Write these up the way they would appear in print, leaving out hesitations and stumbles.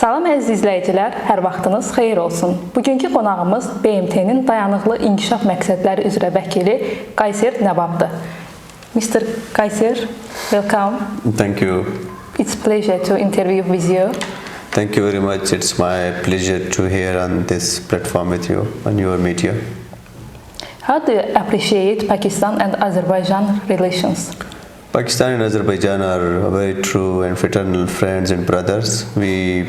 Salam əziz izləyicilər, hər vaxtınız xeyir olsun. Bugünkü qonağımız BMT-nin dayanıqlı inkişaf məqsədləri üzrə vəkili Qayser Nəvabdır. Mr. Qayser, welcome. Thank you. It's a pleasure to interview with you. Thank you very much. It's my pleasure to hear on this platform with you, on your media. How do you appreciate Pakistan and Azerbaijan relations? Pakistan and Azerbaijan are very true and fraternal friends and brothers. We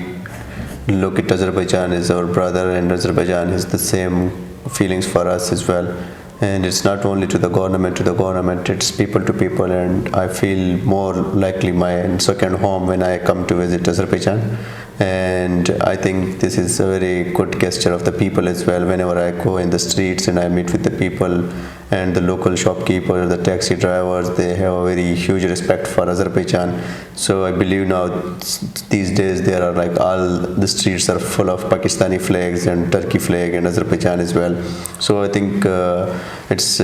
look at Azerbaijan as our brother, and Azerbaijan has the same feelings for us as well. And it's not only to the government, it's people to people, and I feel more likely my second home when I come to visit Azerbaijan. And I think this is a very good gesture of the people as well. Whenever I go in the streets and I meet with the people and the local shopkeepers, the taxi drivers, they have a very huge respect for Azerbaijan. So I believe now these days there are like all the streets are full of Pakistani flags and Turkey flag and Azerbaijan as well. So I think it's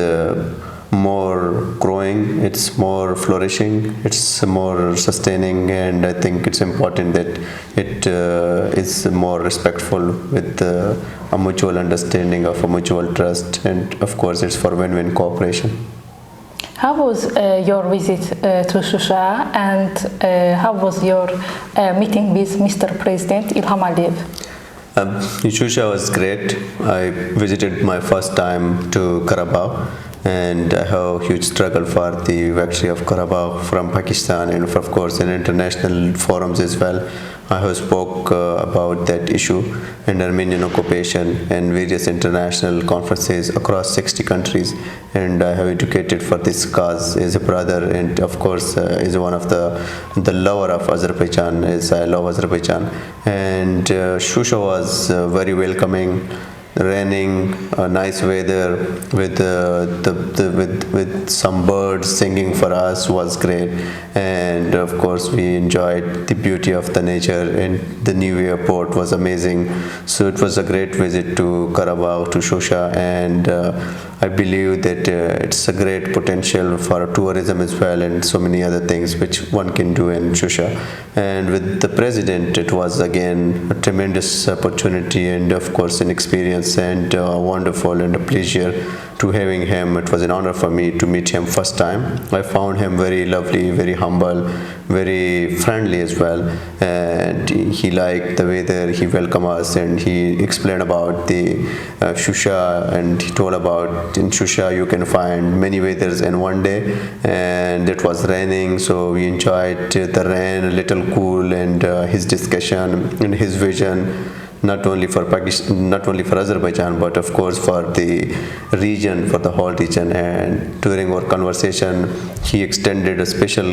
more growing, it's more flourishing, it's more sustaining, and I think it's important that it is more respectful with a mutual understanding of a mutual trust, and of course it's for win-win cooperation. How was your visit to Shusha, and how was your meeting with Mr. President İlham Aliyev? Shusha was great. I visited my first time to Karabakh, and I have a huge struggle for the victory of Karabakh from Pakistan, and of course in international forums as well. I have spoke about that issue and Armenian occupation and various international conferences across 60 countries, and I have educated for this cause as a brother, and of course is one of the lover of Azerbaijan, as I love Azerbaijan. And Shusha was very welcoming, raining, nice weather with some birds singing for us was great, and of course we enjoyed the beauty of the nature, and the new airport was amazing. So it was a great visit to Karabakh, to Shusha, and I believe that it's a great potential for tourism as well, and so many other things which one can do in Shusha. And with the president, it was again a tremendous opportunity and of course an experience, and wonderful and a pleasure to having him. It was an honor for me to meet him first time. I found him very lovely, very humble, very friendly as well, and he liked the way that he welcomed us, and he explained about the Shusha, and he told about in Shusha you can find many weathers in one day, and it was raining, so we enjoyed the rain, a little cool, and his discussion and his vision, not only for Pakistan, not only for Azerbaijan, but of course for the region, for the whole region. And during our conversation, he extended a special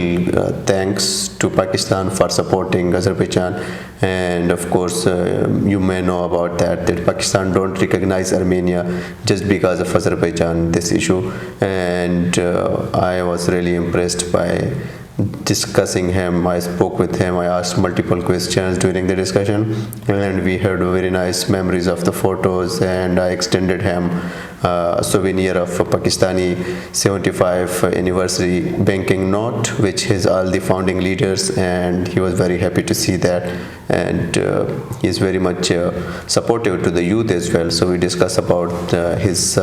thanks to Pakistan for supporting Azerbaijan. And of course, you may know about that Pakistan don't recognize Armenia just because of Azerbaijan, this issue. And I was really impressed by discussing him. I spoke with him, I asked multiple questions during the discussion, and we had very nice memories of the photos, and I extended him a souvenir of a Pakistani 75 anniversary banking note which has all the founding leaders, and he was very happy to see that, and he is very much supportive to the youth as well. So we discussed about his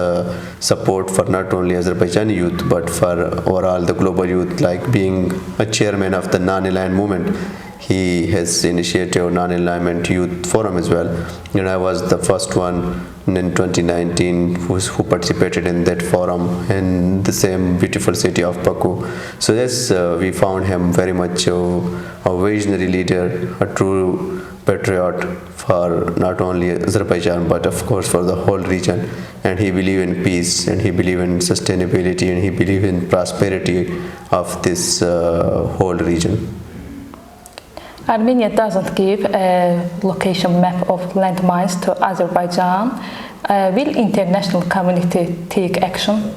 support for not only Azerbaijani youth but for overall the global youth, like being a chairman of the non-aligned movement. He has initiated non-alignment youth forum as well, and I was the first one in 2019 who participated in that forum in the same beautiful city of Baku. So yes, we found him very much a visionary leader, a true patriot for not only Azerbaijan but of course for the whole region, and he believed in peace, and he believed in sustainability, and he believed in prosperity of this whole region. Armenia doesn't give a location map of landmines to Azerbaijan. Will international community take action?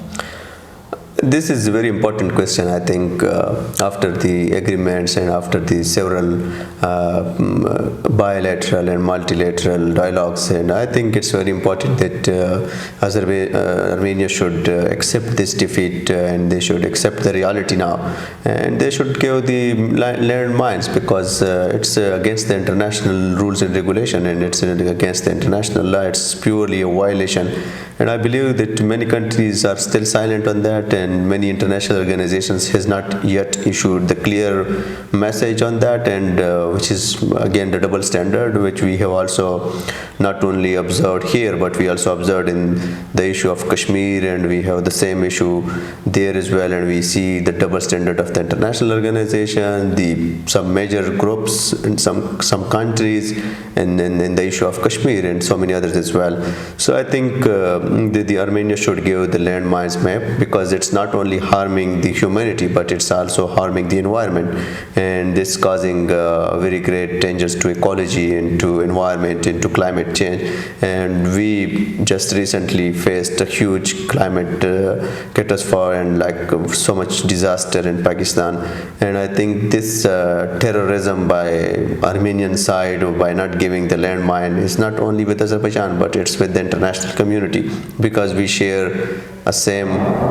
This is a very important question. I think after the agreements and after the several bilateral and multilateral dialogues, and I think it's very important that Armenia should accept this defeat and they should accept the reality now, and they should give the landmines because it's against the international rules and regulation, and it's against the international law. It's purely a violation, and I believe that many countries are still silent on that, and many international organizations has not yet issued the clear message on that, and which is again the double standard which we have also not only observed here but we also observed in the issue of Kashmir, and we have the same issue there as well, and we see the double standard of the international organization, some major groups in some countries, and in the issue of Kashmir and so many others as well. So I think the Armenia should give the landmines map, because it's not only harming the humanity but it's also harming the environment, and this causing very great dangers to ecology and to environment and to climate change. And we just recently faced a huge climate catastrophe and so much disaster in Pakistan, and I think this terrorism by Armenian side or by not giving the landmine is not only with Azerbaijan but it's with the international community, because we share a same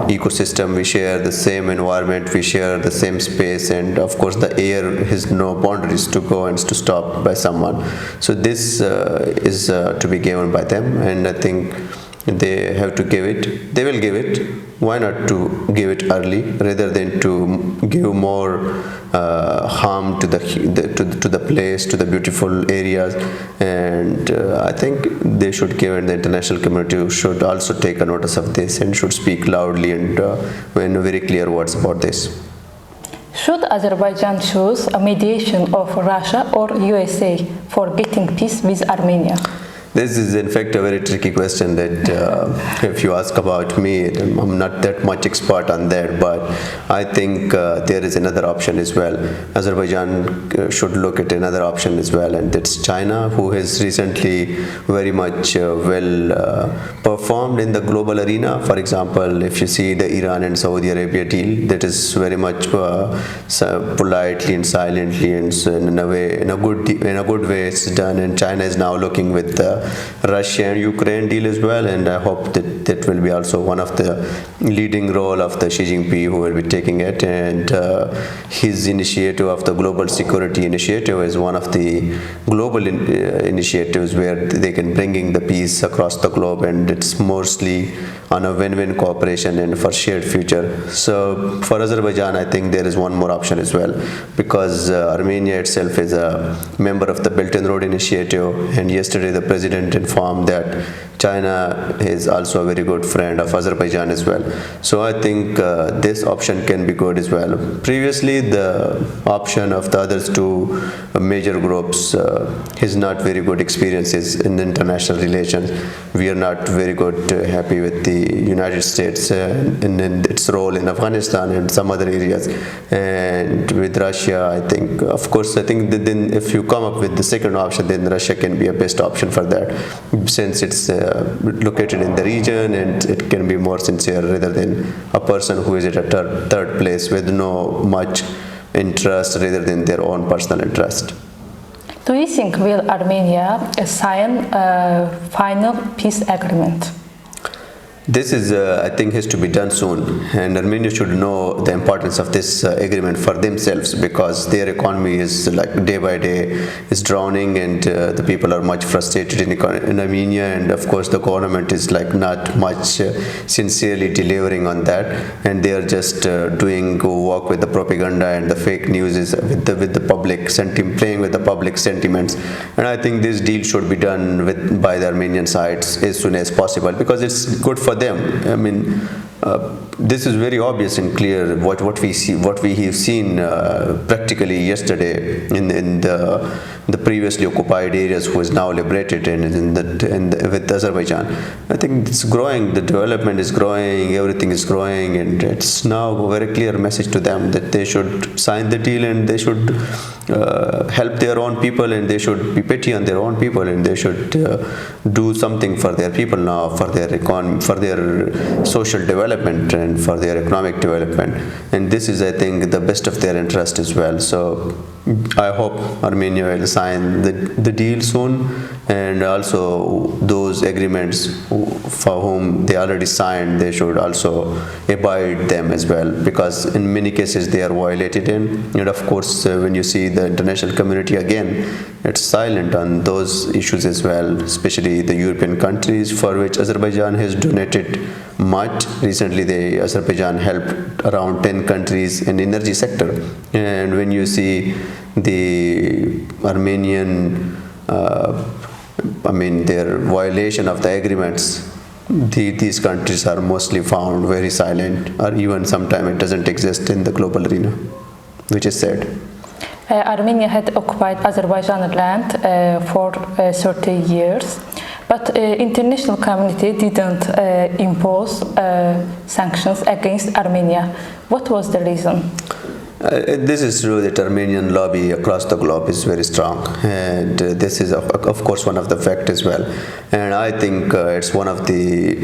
ecosystem, we share the same environment, we share the same space, and of course the air has no boundaries to go and to stop by someone. So this is to be given by them, and I think they have to give it. They will give it. Why not to give it early rather than to give more harm to the place, to the beautiful areas? And I think they should give, and the international community should also take a notice of this and should speak loudly and in very clear words about this. Should Azerbaijan choose a mediation of Russia or USA for getting peace with Armenia? This is in fact a very tricky question that if you ask about me, I'm not that much expert on that, but I think there is another option as well. Azerbaijan should look at another option as well, and that's China, who has recently very much performed in the global arena. For example, if you see the Iran and Saudi Arabia deal, that is very much politely and silently and in a good way it's done, and China is now looking with the Russia and Ukraine deal as well, and I hope that will be also one of the leading role of the Xi Jinping, who will be taking it, and his initiative of the global security initiative is one of the global initiatives where they can bringing the peace across the globe, and it's mostly on a win-win cooperation and for shared future. So for Azerbaijan, I think there is one more option as well, because Armenia itself is a member of the Belt and Road Initiative, and yesterday the president informed that China is also a very good friend of Azerbaijan as well. So I think this option can be good as well. Previously, the option of the other two major groups is not very good experiences in international relations. We are not very good happy with the United States and its role in Afghanistan and some other areas. And with Russia, I think, of course, I think that then if you come up with the second option, then Russia can be a best option for that, since it's located in the region and it can be more sincere rather than a person who is at a third place with no much interest rather than their own personal interest. Do you think will Armenia sign a final peace agreement? This is, I think, has to be done soon, and Armenia should know the importance of this agreement for themselves, because their economy is day by day is drowning, and the people are much frustrated in Armenia, and of course the government is not much sincerely delivering on that, and they are just doing work with the propaganda and the fake news is with the public sentiment, playing with the public sentiments, and I think this deal should be done by the Armenian sides as soon as possible, because it's good for them. I mean, this is very obvious and clear what we have seen practically yesterday in the previously occupied areas, who is now liberated, and with Azerbaijan. I think it's growing, the development is growing, everything is growing, and it's now a very clear message to them that they should sign the deal, and they should help their own people, and they should be pity on their own people, and they should do something for their people now, for their economy, for their social development. development and for their economic development. And this is, I think, the best of their interest as well. So I hope Armenia will sign the deal soon, and also those agreements for whom they already signed, they should also abide them as well, because in many cases they are violated in. And of course, when you see the international community again, it's silent on those issues as well, especially the European countries for which Azerbaijan has donated much. Recently, Azerbaijan helped around 10 countries in energy sector, and when you see the Armenian their violation of the agreements, these countries are mostly found very silent, or even sometimes it doesn't exist in the global arena, which is sad. Armenia had occupied Azerbaijan land for 30 years, but international community didn't impose sanctions against Armenia. What was the reason? This is true that Armenian lobby across the globe is very strong, and this is of course one of the facts as well. And I think it's one of the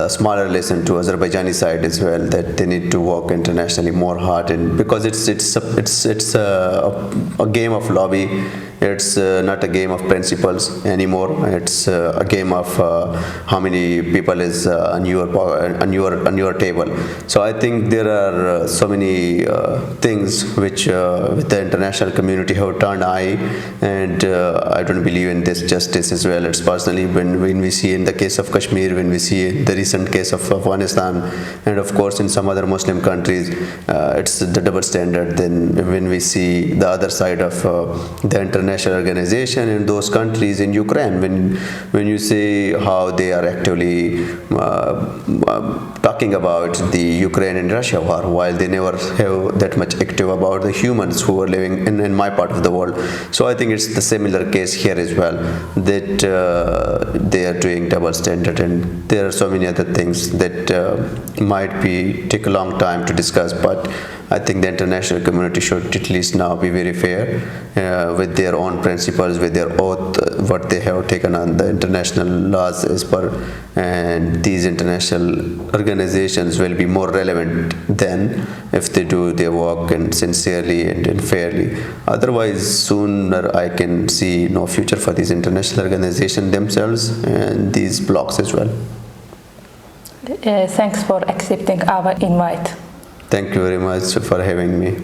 smaller lesson to Azerbaijani side as well, that they need to work internationally more hard, and because it's a game of lobby. It's not a game of principles anymore. It's a game of how many people is on your table. So I think there are so many things which with the international community have turned eye, and I don't believe in this justice as well. It's personally when we see in the case of Kashmir, when we see the recent case of Afghanistan, and of course in some other Muslim countries, it's the double standard. Then when we see the other side of the international organization in those countries, in Ukraine, when you see how they are actively talking about the Ukraine and Russia war, while they never have that much active about the humans who are living in my part of the world. So I think it's the similar case here as well, that they are doing double standard, and there are so many other things that might take a long time to discuss, but I think the international community should at least now be very fair with their own principles, with their oath, what they have taken on the international laws as per, and these international organizations will be more relevant than if they do their work and sincerely and fairly. Otherwise, sooner I can see no future for these international organizations themselves and these blocks as well. Thanks for accepting our invite. Thank you very much for having me.